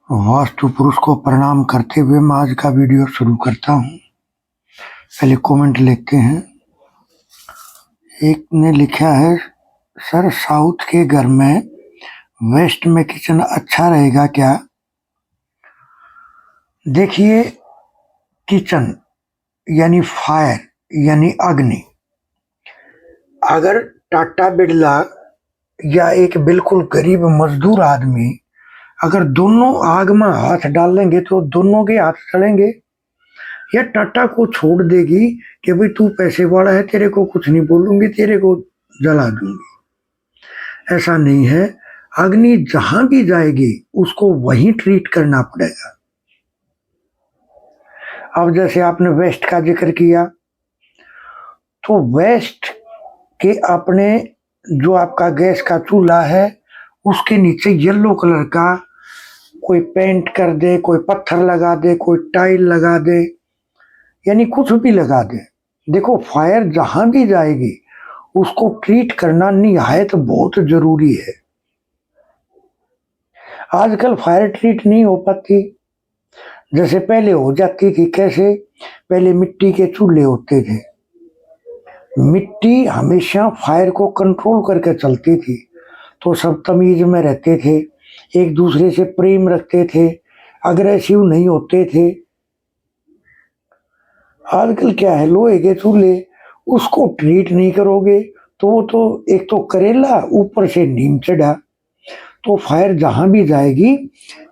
वास्तु पुरुष को प्रणाम करते हुए मैं आज का वीडियो शुरू करता हूँ। पहले कमेंट लेते हैं। एक ने लिखा है, सर साउथ के घर में वेस्ट में किचन अच्छा रहेगा क्या? देखिए, किचन यानी फायर यानी अग्नि, अगर टाटा बिरला या एक बिल्कुल गरीब मजदूर आदमी अगर दोनों आग में हाथ डाल लेंगे तो दोनों के हाथ चलेंगे, या टाटा को छोड़ देगी कि भाई तू पैसे वाला है, तेरे को कुछ नहीं बोलूंगी, तेरे को जला दूंगी। ऐसा नहीं है। अग्नि जहां भी जाएगी उसको वहीं ट्रीट करना पड़ेगा। अब जैसे आपने वेस्ट का जिक्र किया, तो वेस्ट के अपने जो आपका गैस का चूल्हा है उसके नीचे येलो कलर का कोई पेंट कर दे, कोई पत्थर लगा दे, कोई टाइल लगा दे, यानी कुछ भी लगा दे। देखो, फायर जहां भी जाएगी उसको ट्रीट करना निहायत बहुत जरूरी है। आजकल फायर ट्रीट नहीं हो पाती जैसे पहले हो जाती थी। कैसे? पहले मिट्टी के चूल्हे होते थे, मिट्टी हमेशा फायर को कंट्रोल करके चलती थी, तो सब तमीज में रहते थे, एक दूसरे से प्रेम रखते थे, अग्रेसिव नहीं होते थे। आजकल क्या है, लोहे के चूल्हे, उसको ट्रीट नहीं करोगे तो वो तो एक तो करेला ऊपर से नीम चढ़ा। तो फायर जहां भी जाएगी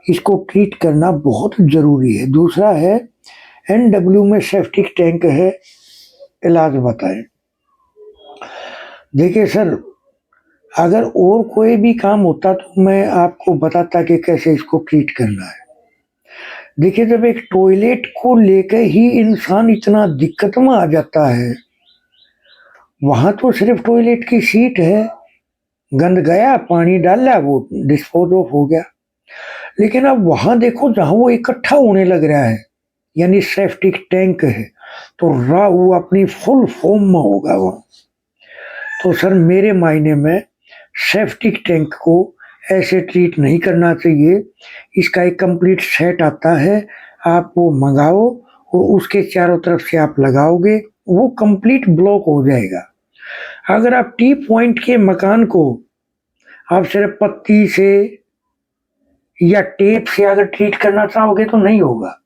इसको ट्रीट करना बहुत जरूरी है। दूसरा है, एनडब्ल्यू में सेप्टिक टैंक है, इलाज बताएं। देखिए सर, अगर और कोई भी काम होता तो मैं आपको बताता कि कैसे इसको ट्रीट करना है। देखिए, जब एक टॉयलेट को लेकर ही इंसान इतना दिक्कत में आ जाता है, वहां तो सिर्फ टॉयलेट की सीट है, गंद गया, पानी डाला, वो डिस्पोज ऑफ हो गया। लेकिन अब वहां देखो, जहां वो इकट्ठा होने लग रहा है, यानी सेप्टिक टैंक है, तो वो अपनी फुल फॉर्म में होगा वहां। तो सर, मेरे मायने में सेप्टिक टैंक को ऐसे ट्रीट नहीं करना चाहिए। इसका एक कंप्लीट सेट आता है, आप वो मंगाओ और उसके चारों तरफ से आप लगाओगे, वो कंप्लीट ब्लॉक हो जाएगा। अगर आप टी पॉइंट के मकान को आप सिर्फ पत्ती से या टेप से अगर ट्रीट करना चाहोगे तो नहीं होगा।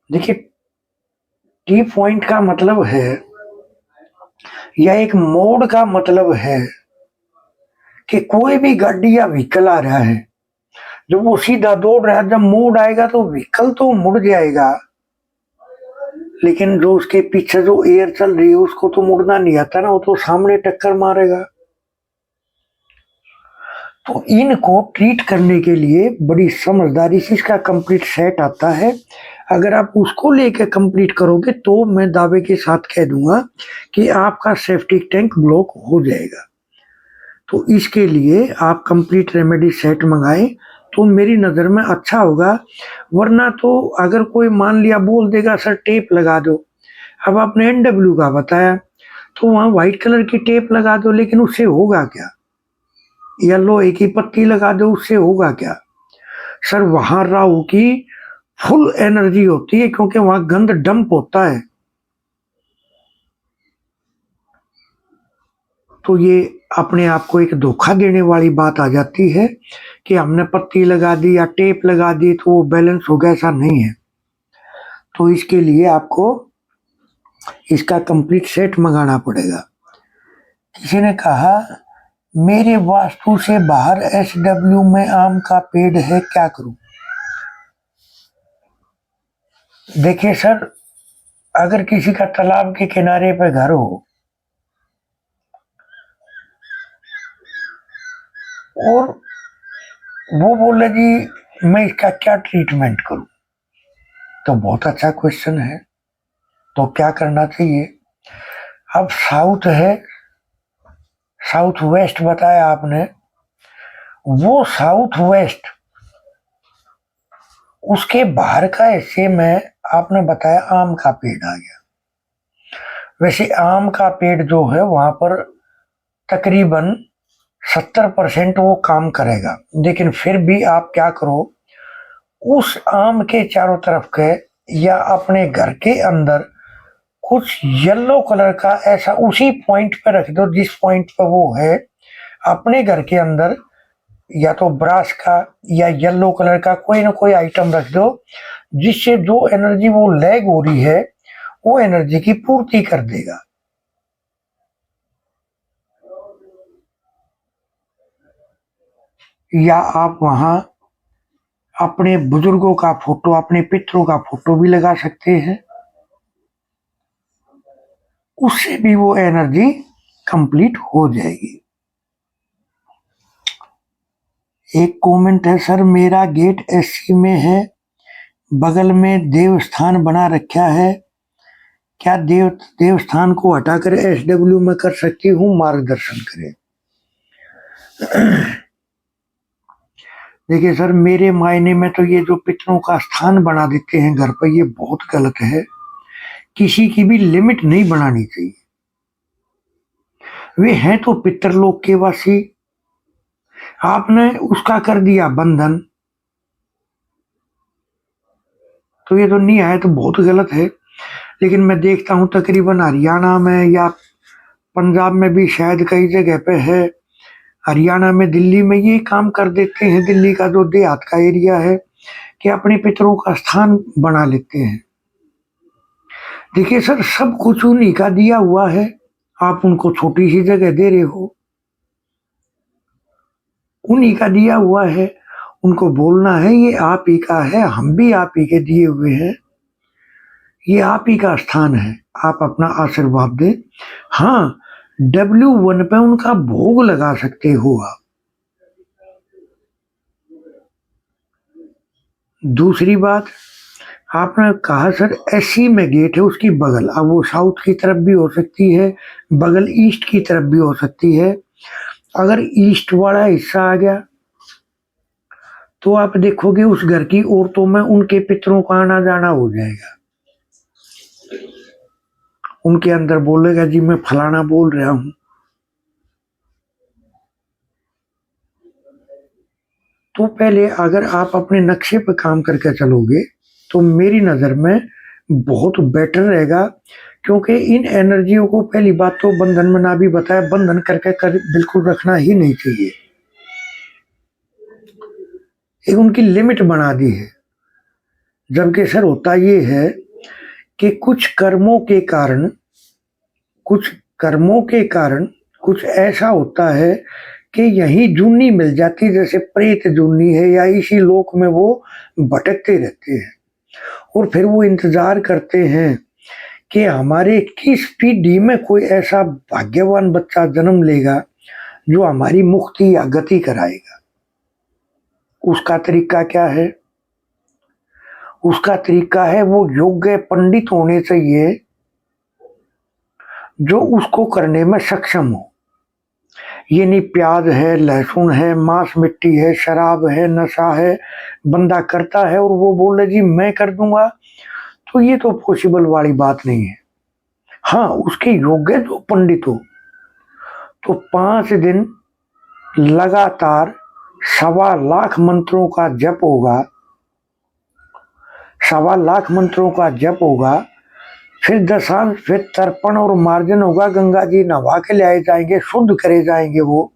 देखिए, टी पॉइंट का मतलब है, या एक मोड़ का मतलब है कि कोई भी गाड़ी या व्हीकल आ रहा है, जब वो सीधा दौड़ रहा है, जब मोड़ आएगा तो व्हीकल तो मुड़ जाएगा, लेकिन जो उसके पीछे जो एयर चल रही है उसको तो मुड़ना नहीं आता ना, वो तो सामने टक्कर मारेगा। तो इनको ट्रीट करने के लिए बड़ी समझदारी से इसका कंप्लीट सेट आता है। अगर आप उसको लेकर कंप्लीट करोगे तो मैं दावे के साथ कह दूंगा कि आपका सेप्टिक टैंक ब्लॉक हो जाएगा। तो इसके लिए आप कंप्लीट रेमेडी सेट मंगाएं तो मेरी नज़र में अच्छा होगा। वरना तो अगर कोई मान लिया बोल देगा सर टेप लगा दो, अब आपने एनडब्ल्यू का बताया तो वहाँ व्हाइट कलर की टेप लगा दो, लेकिन उससे होगा क्या? या लोहे की पट्टी लगा दो, उससे होगा क्या? सर, वहां राहु की फुल एनर्जी होती है, क्योंकि वहां गंद डंप होता है। तो ये अपने आप को एक धोखा देने वाली बात आ जाती है कि हमने पट्टी लगा दी या टेप लगा दी तो वो बैलेंस हो गया। ऐसा नहीं है। तो इसके लिए आपको इसका कंप्लीट सेट मंगाना पड़ेगा। किसी ने कहा, मेरे वास्तु से बाहर एसडब्ल्यू में आम का पेड़ है, क्या करूं? देखिए सर, अगर किसी का तालाब के किनारे पे घर हो और वो बोले जी मैं इसका क्या ट्रीटमेंट करूं, तो बहुत अच्छा क्वेश्चन है। तो क्या करना चाहिए? अब साउथ है, साउथ वेस्ट बताया आपने, वो साउथ वेस्ट उसके बाहर का हिस्से में आपने बताया आम का पेड़ आ गया। वैसे आम का पेड़ जो है वहां पर तकरीबन 70% वो काम करेगा। लेकिन फिर भी आप क्या करो, उस आम के चारों तरफ के या अपने घर के अंदर कुछ येलो कलर का ऐसा उसी पॉइंट पे रख दो जिस पॉइंट पे वो है। अपने घर के अंदर या तो ब्रास का या येलो कलर का कोई ना कोई आइटम रख दो, जिससे जो एनर्जी वो लैग हो रही है वो एनर्जी की पूर्ति कर देगा। या आप वहां अपने बुजुर्गों का फोटो, अपने पितरों का फोटो भी लगा सकते हैं, उससे भी वो एनर्जी कंप्लीट हो जाएगी। एक कमेंट है, सर मेरा गेट एससी में है, बगल में देवस्थान बना रखा है, क्या देवस्थान को हटाकर एसडब्ल्यू में कर सकती हूँ, मार्गदर्शन करें। देखिए सर, मेरे मायने में तो ये जो पितरों का स्थान बना देते हैं घर पर, ये बहुत गलत है। किसी की भी लिमिट नहीं बनानी चाहिए। वे हैं तो पितरलोक के वासी, आपने उसका कर दिया बंधन, तो ये तो नहीं है, तो बहुत गलत है। लेकिन मैं देखता हूँ तकरीबन हरियाणा में या पंजाब में भी शायद कई जगह पे है, हरियाणा में, दिल्ली में ये काम कर देते हैं। दिल्ली का जो देहात का एरिया है कि अपने पितरों का स्थान बना लेते हैं। देखिए सर, सब कुछ उन्हीं का दिया हुआ है, आप उनको छोटी सी जगह दे रहे हो, उन्हीं का दिया हुआ है। उनको बोलना है ये आप ही का है, हम भी आप ही के दिए हुए हैं, ये आप ही का स्थान है, आप अपना आशीर्वाद दें। हाँ, W1 पे उनका भोग लगा सकते हो आप। दूसरी बात, आपने कहा सर एससी में गेट है उसकी बगल, अब वो साउथ की तरफ भी हो सकती है, बगल ईस्ट की तरफ भी हो सकती है। अगर ईस्ट वाला हिस्सा आ गया तो आप देखोगे उस घर की औरतों में उनके पितरों का आना जाना हो जाएगा। उनके अंदर बोलेगा जी मैं फलाना बोल रहा हूं। तो पहले अगर आप अपने नक्शे पर काम करके चलोगे तो मेरी नजर में बहुत बेटर रहेगा, क्योंकि इन एनर्जियों को पहली बात तो बंधन में ना भी बताया, बंधन करके बिल्कुल रखना ही नहीं चाहिए। एक उनकी लिमिट बना दी है। जबकि सर होता ये है कि कुछ कर्मों के कारण कुछ ऐसा होता है कि यही जूनी मिल जाती, जैसे प्रेत जूनी है, या इसी लोक में वो भटकते रहते हैं और फिर वो इंतजार करते हैं कि हमारे किस पीढ़ी में कोई ऐसा भाग्यवान बच्चा जन्म लेगा जो हमारी मुक्ति या गति कराएगा। उसका तरीका क्या है? उसका तरीका है वो योग्य पंडित होने चाहिए जो उसको करने में सक्षम हो। ये नहीं प्याज है, लहसुन है, मांस मिट्टी है, शराब है, नशा है, बंदा करता है और वो बोले जी मैं कर दूंगा, तो ये तो पॉसिबल वाली बात नहीं है। हाँ, उसके योग्य जो पंडित हो तो 5 दिन लगातार 1.25 लाख मंत्रों का जप होगा, 1.25 लाख मंत्रों का जप होगा, फिर दशांश, फिर तर्पण और मार्जन होगा, गंगा जी नहा के ले आए जाएंगे, शुद्ध करे जाएंगे वो।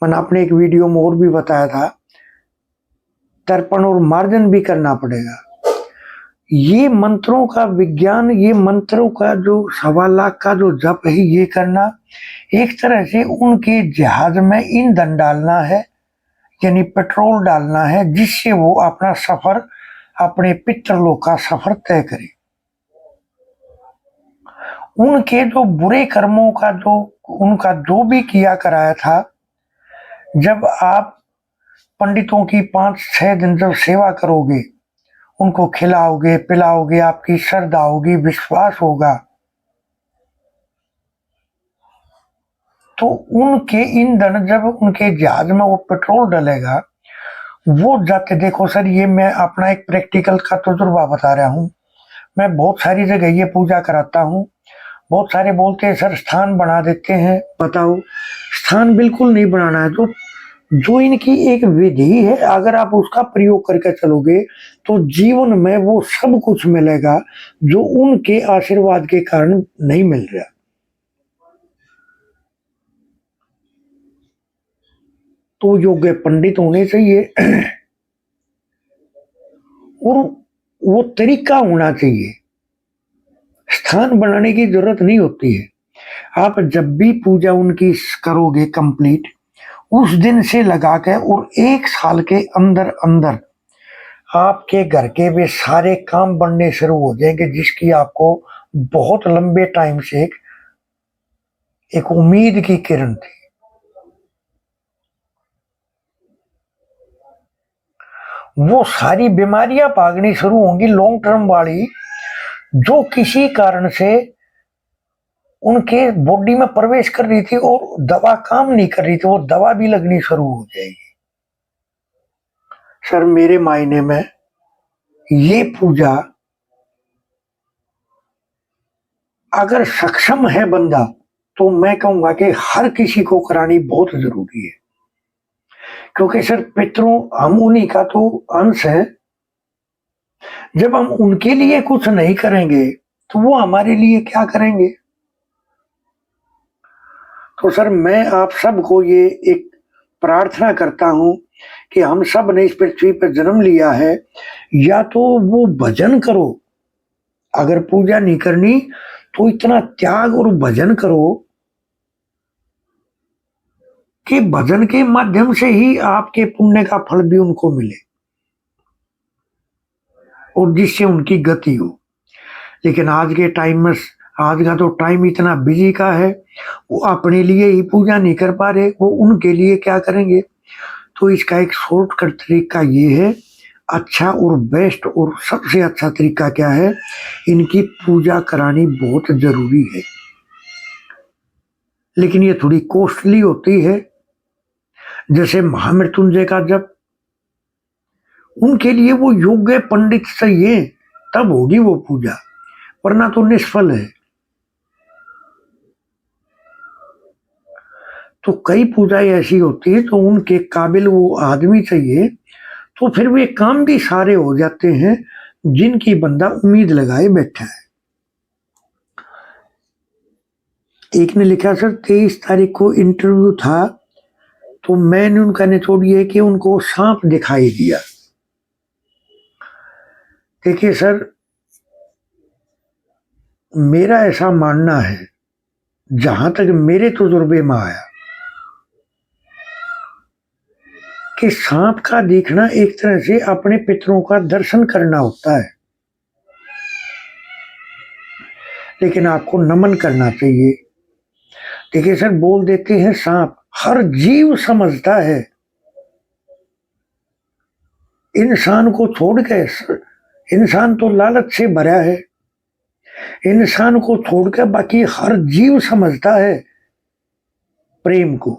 मैंने अपने एक वीडियो में और भी बताया था, तर्पण और मार्जन भी करना पड़ेगा। ये मंत्रों का विज्ञान, ये मंत्रों का जो 1.25 लाख का जो जप है, ये करना एक तरह से उनके जहाज में ईंधन डालना है, यानी पेट्रोल डालना है, जिससे वो अपना सफर, अपने पितृलोक का सफर तय करे। उनके जो बुरे कर्मों का जो उनका जो भी किया कराया था, जब आप पंडितों की 5-6 दिन जब सेवा करोगे, उनको खिलाओगे पिलाओगे, आपकी श्रद्धा होगी, विश्वास होगा, तो उनके ईंधन जब उनके जहाज में वो पेट्रोल डलेगा, वो जाके देखो सर, ये मैं अपना एक प्रैक्टिकल का तजुर्बा बता रहा हूँ। मैं बहुत सारी जगह ये पूजा कराता हूँ, बहुत सारे बोलते हैं सर स्थान बना देते हैं, बताओ स्थान बिल्कुल नहीं बनाना है। जो जो इनकी एक विधि है, अगर आप उसका प्रयोग करके चलोगे तो जीवन में वो सब कुछ मिलेगा जो उनके आशीर्वाद के कारण नहीं मिल रहा। तो योग्य पंडित होने चाहिए और वो तरीका होना चाहिए। स्थान बनाने की जरूरत नहीं होती है। आप जब भी पूजा उनकी करोगे कंप्लीट, उस दिन से लगा के और 1 साल के अंदर अंदर आपके घर के वे सारे काम बनने शुरू हो जाएंगे, जिसकी आपको बहुत लंबे टाइम से एक उम्मीद की किरण थी। वो सारी बीमारियां भागनी शुरू होंगी लॉन्ग टर्म वाली, जो किसी कारण से उनके बॉडी में प्रवेश कर रही थी और दवा काम नहीं कर रही थी, वो दवा भी लगनी शुरू हो जाएगी। सर मेरे मायने में ये पूजा अगर सक्षम है बंदा, तो मैं कहूंगा कि हर किसी को करानी बहुत जरूरी है। क्योंकि सर पितरों हम उन्हीं का तो अंश है। जब हम उनके लिए कुछ नहीं करेंगे तो वो हमारे लिए क्या करेंगे। तो सर मैं आप सबको ये एक प्रार्थना करता हूं कि हम सब ने इस पृथ्वी पर जन्म लिया है, या तो वो भजन करो, अगर पूजा नहीं करनी तो इतना त्याग और भजन करो कि भजन के माध्यम से ही आपके पुण्य का फल भी उनको मिले और जिससे उनकी गति हो। लेकिन आज के टाइम में, आज का तो टाइम इतना बिजी का है, वो अपने लिए ही पूजा नहीं कर पा रहे, वो उनके लिए क्या करेंगे। तो इसका एक शॉर्टकट तरीका ये है, अच्छा और बेस्ट और सबसे अच्छा तरीका क्या है, इनकी पूजा करानी बहुत जरूरी है। लेकिन ये थोड़ी कॉस्टली होती है। जैसे महामृत्युंजय का जब, उनके लिए वो योग्य पंडित चाहिए, तब होगी वो पूजा, वरना तो निष्फल है। तो कई पूजाएं ऐसी होती है तो उनके काबिल वो आदमी चाहिए, तो फिर वे काम भी सारे हो जाते हैं जिनकी बंदा उम्मीद लगाए बैठा है। एक ने लिखा सर 23 तारीख को इंटरव्यू था, तो मैंने उनका निचोड़ ये कि उनको सांप दिखाई दिया। देखिए सर, मेरा ऐसा मानना है, जहां तक मेरे तजुर्बे में आया, कि सांप का देखना एक तरह से अपने पितरों का दर्शन करना होता है। लेकिन आपको नमन करना चाहिए। देखिए सर, बोल देते हैं सांप हर जीव समझता है, इंसान को छोड़ के। इंसान तो लालच से भरा है, इंसान को छोड़कर बाकी हर जीव समझता है प्रेम को,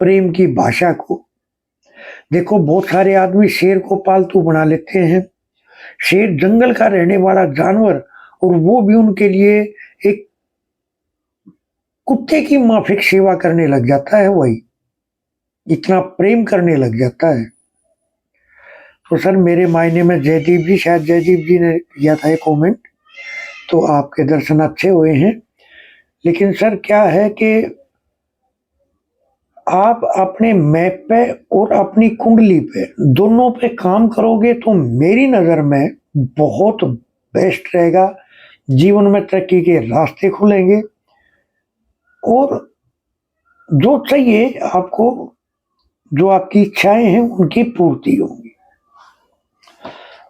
प्रेम की भाषा को। देखो बहुत सारे आदमी शेर को पालतू बना लेते हैं, शेर जंगल का रहने वाला जानवर, और वो भी उनके लिए एक कुत्ते की माफिक सेवा करने लग जाता है, वही इतना प्रेम करने लग जाता है। तो सर मेरे मायने में जयदीप जी, शायद जयदीप जी ने किया था एक कमेंट, तो आपके दर्शन अच्छे हुए हैं। लेकिन सर क्या है कि आप अपने मैप पे और अपनी कुंडली पे दोनों पे काम करोगे तो मेरी नज़र में बहुत बेस्ट रहेगा। जीवन में तरक्की के रास्ते खुलेंगे और जो चाहिए आपको, जो आपकी इच्छाएं हैं उनकी पूर्ति होगी।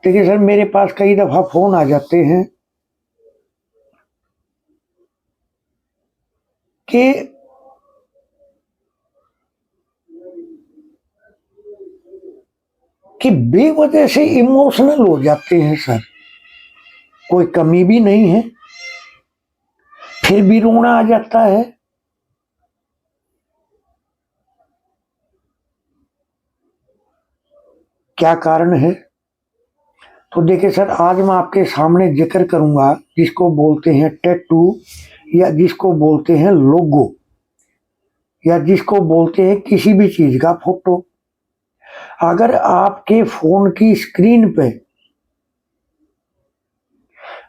देखिए सर, मेरे पास कई दफा फोन आ जाते हैं कि बेवजह से इमोशनल हो जाते हैं सर, कोई कमी भी नहीं है फिर भी रोना आ जाता है। क्या कारण है? तो देखिए सर, आज मैं आपके सामने जिक्र करूंगा जिसको बोलते हैं टैटू या जिसको बोलते हैं लोगो, या जिसको बोलते हैं किसी भी चीज का फोटो, अगर आपके फोन की स्क्रीन पे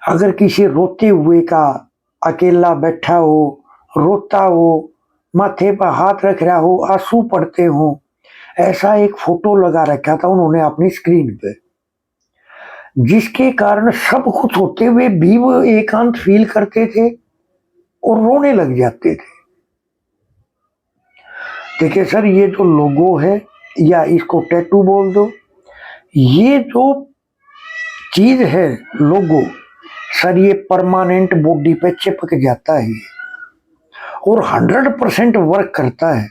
अगर किसी रोते हुए का अकेला बैठा हो, रोता हो, माथे पर हाथ रख रहा हो, आंसू पड़ते हो, ऐसा एक फोटो लगा रखा था उन्होंने अपनी स्क्रीन पे, जिसके कारण सब कुछ होते हुए भी वो एकांत फील करते थे और रोने लग जाते थे। देखिए सर, ये जो लोगो है या इसको टैटू बोल दो, ये जो चीज है लोगो, सर ये परमानेंट बॉडी पे चिपक जाता है और 100% वर्क करता है।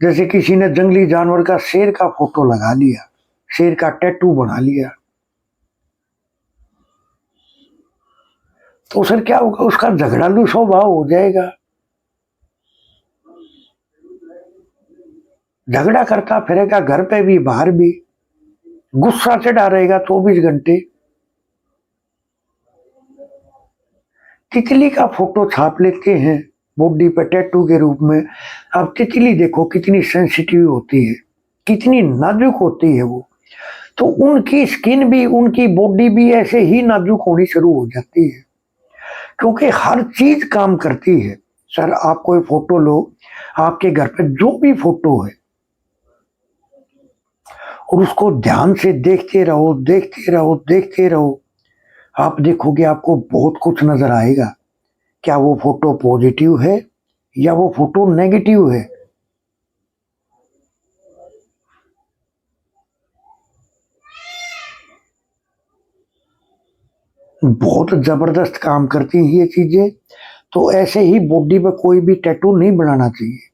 जैसे किसी ने जंगली जानवर का, शेर का फोटो लगा लिया, शेर का टैटू बना लिया, तो सर क्या होगा, उसका झगड़ालू स्वभाव हो जाएगा, झगड़ा करता फिरेगा घर पे भी बाहर भी, गुस्सा चढ़ा रहेगा 24 घंटे। तितली का फोटो छाप लेते हैं बॉडी पे टैटू के रूप में। अब तितली देखो कितनी सेंसिटिव होती है, कितनी नाजुक होती है वो, तो उनकी स्किन भी, उनकी बॉडी भी ऐसे ही नाजुक होनी शुरू हो जाती है, क्योंकि हर चीज काम करती है। सर आप कोई फोटो लो, आपके घर पे जो भी फोटो है, और उसको ध्यान से देखते रहो, देखते रहो, देखते रहो, आप देखोगे आपको बहुत कुछ नजर आएगा। क्या वो फोटो पॉजिटिव है या वो फोटो नेगेटिव है। बहुत जबरदस्त काम करती हैं ये चीजें। तो ऐसे ही बॉडी पे कोई भी टैटू नहीं बनाना चाहिए।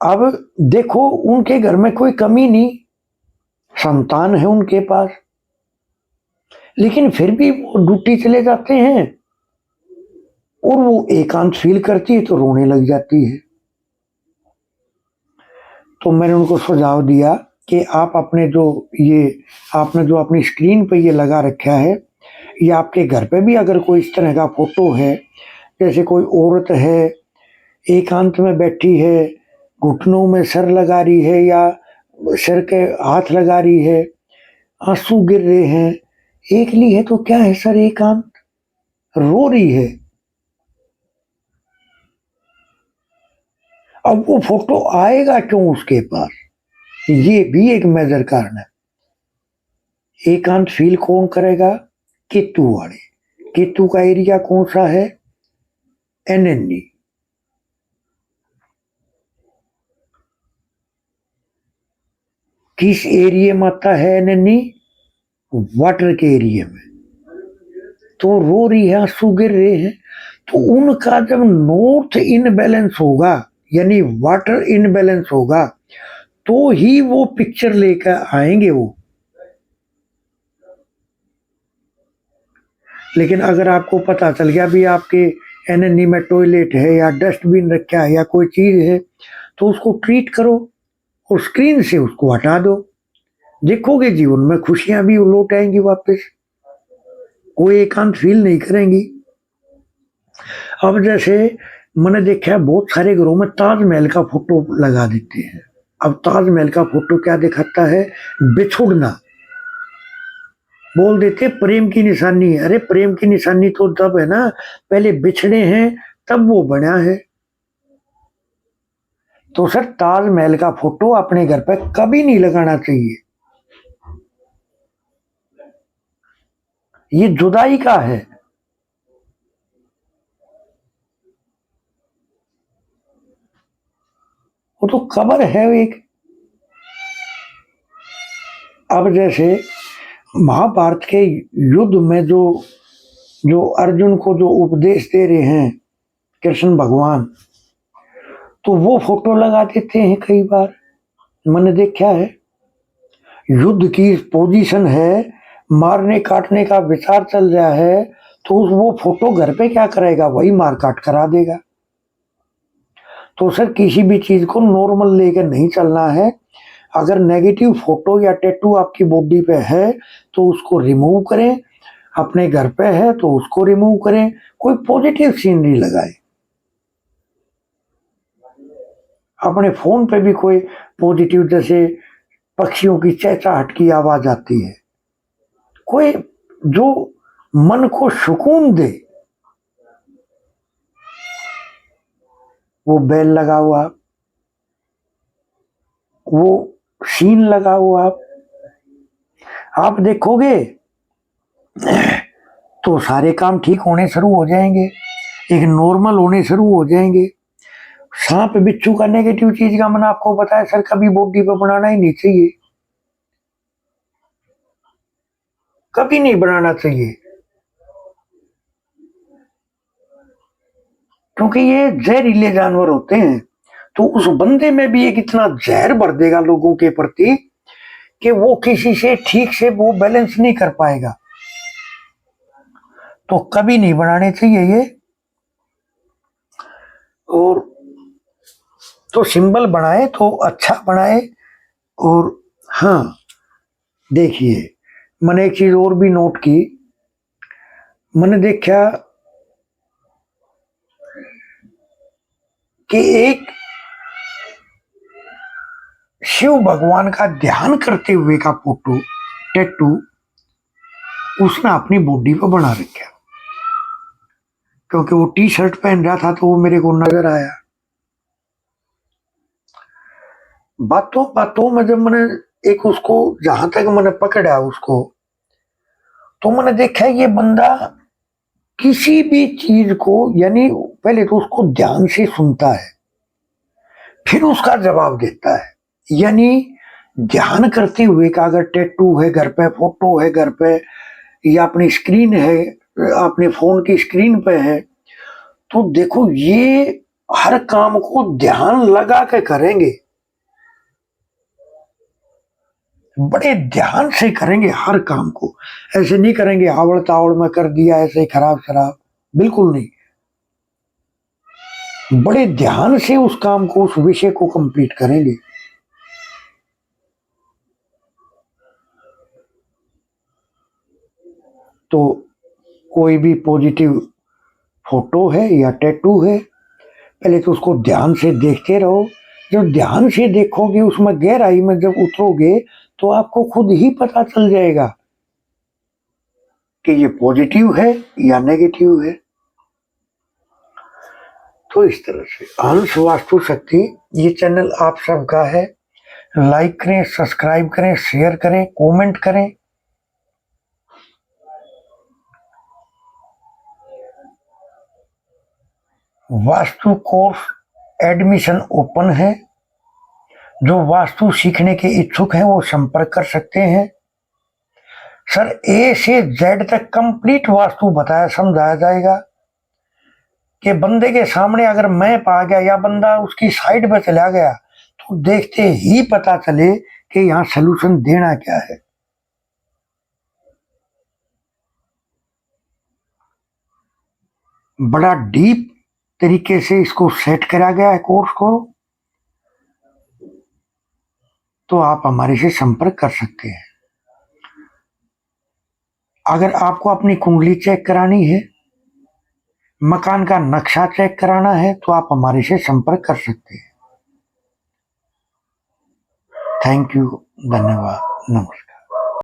अब देखो उनके घर में कोई कमी नहीं, संतान है उनके पास, लेकिन फिर भी वो ड्यूटी चले जाते हैं और वो एकांत फील करती है तो रोने लग जाती है। तो मैंने उनको सुझाव दिया कि आप अपने जो ये आपने जो अपनी स्क्रीन पे ये लगा रखा है, ये आपके घर पे भी अगर कोई इस तरह का फोटो है, जैसे कोई औरत है एकांत में बैठी है, घुटनों में सर लगा रही है या सिर के हाथ लगा रही है, आंसू गिर रहे हैं, एकली है, तो क्या है सर, एकांत, रो रही है। अब वो फोटो आएगा क्यों उसके पास, ये भी एक मेजर कारण है। एकांत फील कौन करेगा, केतु वाले। केतु का एरिया कौन सा है, एनएनई। किस एरिया में आता है एनएनई, वाटर के एरिया में। तो रो रही है, आंसू गिर रहे हैं, तो उनका जब नॉर्थ इनबैलेंस होगा, यानी वाटर इनबैलेंस होगा, तो ही वो पिक्चर लेकर आएंगे वो। लेकिन अगर आपको पता चल गया भी आपके एनएनई में टॉयलेट है या डस्टबिन रखा है या कोई चीज है, तो उसको ट्रीट करो और स्क्रीन से उसको हटा दो। देखोगे जीवन में खुशियां भी लौट आएंगी वापस, कोई एकांत फील नहीं करेंगी। अब जैसे मैंने देखा है बहुत सारे घरों में ताजमहल का फोटो लगा देते हैं। अब ताजमहल का फोटो क्या दिखाता है, बिछुड़ना, बोल देते प्रेम की निशानी है। अरे प्रेम की निशानी तो तब है ना, पहले बिछड़े हैं तब वो बना है। तो सर ताजमहल का फोटो अपने घर पे कभी नहीं लगाना चाहिए, ये जुदाई का है। वो तो कब्र है एक। अब जैसे महाभारत के युद्ध में जो जो अर्जुन को जो उपदेश दे रहे हैं कृष्ण भगवान, तो वो फोटो लगा देते हैं कई बार, मैंने देखा है। युद्ध की पोजीशन है, मारने काटने का विचार चल रहा है, तो वो फोटो घर पे क्या करेगा, वही मार काट करा देगा। तो सर किसी भी चीज को नॉर्मल लेकर नहीं चलना है। अगर नेगेटिव फोटो या टैटू आपकी बॉडी पे है तो उसको रिमूव करें, अपने घर पे है तो उसको रिमूव करें, कोई पॉजिटिव सीनरी लगाए। अपने फोन पे भी कोई पॉजिटिव, जैसे पक्षियों की चहचहाट की आवाज आती है, कोई जो मन को सुकून दे, वो बेल लगाओ वो सीन लगाओ आप देखोगे तो सारे काम ठीक होने शुरू हो जाएंगे, एक नॉर्मल होने शुरू हो जाएंगे। सांप बिच्छू का नेगेटिव चीज का मैंने आपको बताया सर, कभी बॉडी पे बनाना ही नहीं चाहिए, कभी नहीं बनाना चाहिए, क्योंकि ये जहरीले जानवर होते हैं। तो उस बंदे में भी एक इतना जहर भर देगा लोगों के प्रति कि वो किसी से ठीक से वो बैलेंस नहीं कर पाएगा। तो कभी नहीं बनाने चाहिए ये। और तो सिंबल बनाए तो अच्छा बनाए। और हाँ, देखिए मैंने एक चीज और भी नोट की, मैंने देखा कि एक शिव भगवान का ध्यान करते हुए का फोटो टैटू उसने अपनी बॉडी पर बना रखा, क्योंकि वो टी शर्ट पहन रहा था तो वो मेरे को नजर आया। बातों बातों में जब मैंने एक उसको, जहां तक मैंने पकड़ा उसको, तो मैंने देखा ये बंदा किसी भी चीज को, यानी पहले तो उसको ध्यान से सुनता है, फिर उसका जवाब देता है। यानी ध्यान करते हुए का अगर टैटू है घर पे, फोटो है घर पे, या अपनी स्क्रीन है, अपने फोन की स्क्रीन पे है, तो देखो ये हर काम को ध्यान लगा के करेंगे, बड़े ध्यान से करेंगे हर काम को। ऐसे नहीं करेंगे आवड़ तावड़ में कर दिया ऐसे खराब खराब, बिल्कुल नहीं। बड़े ध्यान से उस काम को, उस विषय को कंप्लीट करेंगे। तो कोई भी पॉजिटिव फोटो है या टैटू है, पहले तो उसको ध्यान से देखते रहो। जब ध्यान से देखोगे, उसमें गहराई में जब उतरोगे, तो आपको खुद ही पता चल जाएगा कि ये पॉजिटिव है या नेगेटिव है। तो इस तरह से अंश वास्तु शक्ति, ये चैनल आप सबका है। लाइक करें, सब्सक्राइब करें, शेयर करें, कमेंट करें। वास्तु कोर्स एडमिशन ओपन है, जो वास्तु सीखने के इच्छुक हैं वो संपर्क कर सकते हैं। सर ए से जेड तक कंप्लीट वास्तु बताया समझाया जाएगा, कि बंदे के सामने अगर मैप आ गया या बंदा उसकी साइड पर चला गया तो देखते ही पता चले कि यहाँ सलूशन देना क्या है। बड़ा डीप तरीके से इसको सेट करा गया है कोर्स को, तो आप हमारे से संपर्क कर सकते हैं। अगर आपको अपनी कुंडली चेक करानी है, मकान का नक्शा चेक कराना है, तो आप हमारे से संपर्क कर सकते हैं। थैंक यू, धन्यवाद, नमस्कार।